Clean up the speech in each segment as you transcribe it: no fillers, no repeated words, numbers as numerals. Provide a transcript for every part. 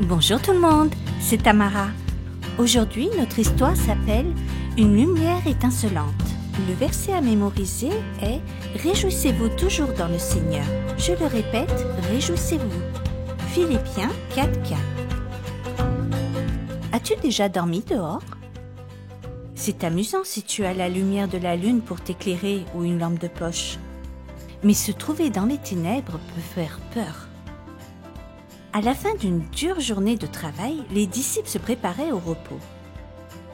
Bonjour tout le monde, c'est Tamara. Aujourd'hui, notre histoire s'appelle « Une lumière étincelante ». Le verset à mémoriser est « Réjouissez-vous toujours dans le Seigneur ». Je le répète, réjouissez-vous. Philippiens 4:4. As-tu déjà dormi dehors? C'est amusant si tu as la lumière de la lune pour t'éclairer ou une lampe de poche. Mais se trouver dans les ténèbres peut faire peur. À la fin d'une dure journée de travail, les disciples se préparaient au repos.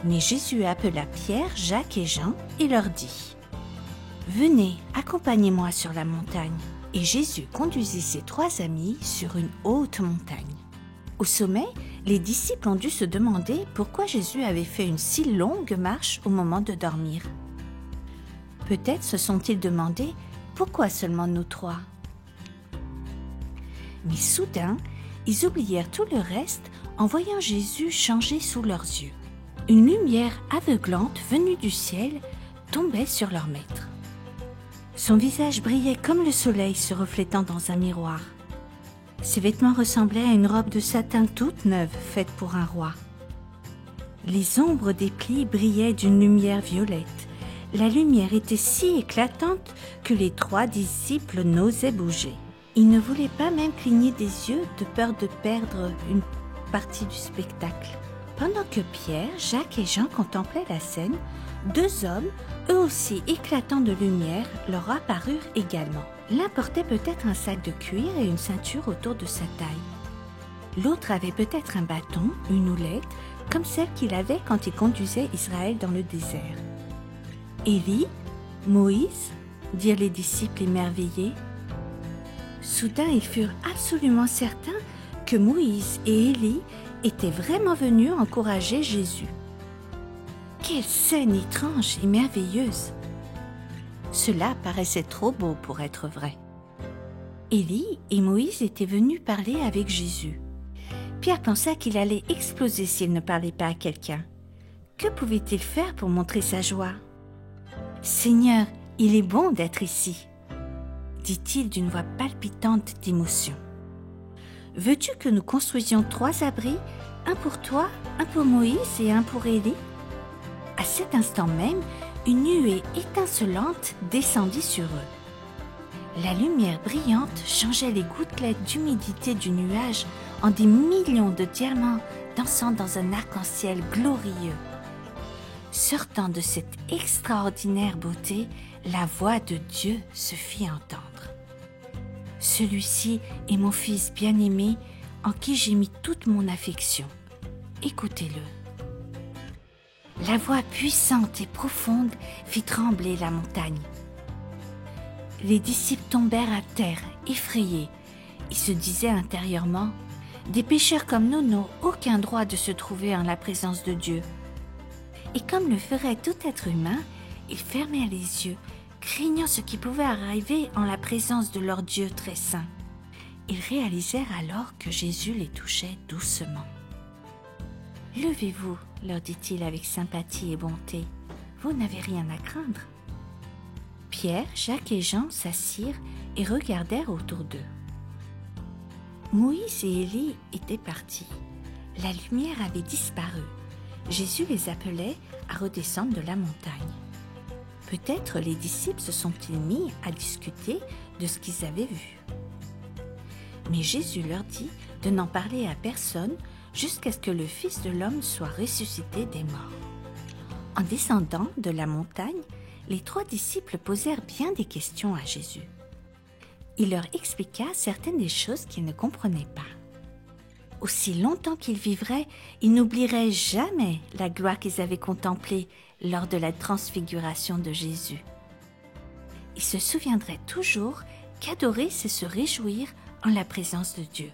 Mais Jésus appela Pierre, Jacques et Jean et leur dit « Venez, accompagnez-moi sur la montagne. » Et Jésus conduisit ses 3 amis sur une haute montagne. Au sommet, les disciples ont dû se demander pourquoi Jésus avait fait une si longue marche au moment de dormir. Peut-être se sont-ils demandé pourquoi seulement nous 3. Mais soudain, ils oublièrent tout le reste en voyant Jésus changer sous leurs yeux. Une lumière aveuglante venue du ciel tombait sur leur maître. Son visage brillait comme le soleil se reflétant dans un miroir. Ses vêtements ressemblaient à une robe de satin toute neuve faite pour un roi. Les ombres des plis brillaient d'une lumière violette. La lumière était si éclatante que les 3 disciples n'osaient bouger. Ils ne voulaient pas même cligner des yeux de peur de perdre une partie du spectacle. Pendant que Pierre, Jacques et Jean contemplaient la scène, 2 hommes, eux aussi éclatants de lumière, leur apparurent également. L'un portait peut-être un sac de cuir et une ceinture autour de sa taille. L'autre avait peut-être un bâton, une houlette, comme celle qu'il avait quand il conduisait Israël dans le désert. « Élie, Moïse ?» dirent les disciples émerveillés. Soudain, ils furent absolument certains que Moïse et Élie étaient vraiment venus encourager Jésus. Quelle scène étrange et merveilleuse! Cela paraissait trop beau pour être vrai. Élie et Moïse étaient venus parler avec Jésus. Pierre pensa qu'il allait exploser s'il ne parlait pas à quelqu'un. Que pouvait-il faire pour montrer sa joie? « Seigneur, il est bon d'être ici !» dit-il d'une voix palpitante d'émotion. « Veux-tu que nous construisions 3 abris, un pour toi, un pour Moïse et un pour Élie ?» À cet instant même, une nuée étincelante descendit sur eux. La lumière brillante changeait les gouttelettes d'humidité du nuage en des millions de diamants dansant dans un arc-en-ciel glorieux. Sortant de cette extraordinaire beauté, la voix de Dieu se fit entendre. « Celui-ci est mon fils bien-aimé, en qui j'ai mis toute mon affection. Écoutez-le. » La voix puissante et profonde fit trembler la montagne. Les disciples tombèrent à terre, effrayés. Ils se disaient intérieurement « Des pécheurs comme nous n'ont aucun droit de se trouver en la présence de Dieu. » Et comme le ferait tout être humain, ils fermèrent les yeux, craignant ce qui pouvait arriver en la présence de leur Dieu très saint. Ils réalisèrent alors que Jésus les touchait doucement. « Levez-vous, leur dit-il avec sympathie et bonté, vous n'avez rien à craindre. » Pierre, Jacques et Jean s'assirent et regardèrent autour d'eux. Moïse et Élie étaient partis. La lumière avait disparu. Jésus les appelait à redescendre de la montagne. Peut-être les disciples se sont-ils mis à discuter de ce qu'ils avaient vu. Mais Jésus leur dit de n'en parler à personne jusqu'à ce que le Fils de l'homme soit ressuscité des morts. En descendant de la montagne, les 3 disciples posèrent bien des questions à Jésus. Il leur expliqua certaines des choses qu'ils ne comprenaient pas. Aussi longtemps qu'ils vivraient, ils n'oublieraient jamais la gloire qu'ils avaient contemplée lors de la transfiguration de Jésus. Ils se souviendraient toujours qu'adorer, c'est se réjouir en la présence de Dieu.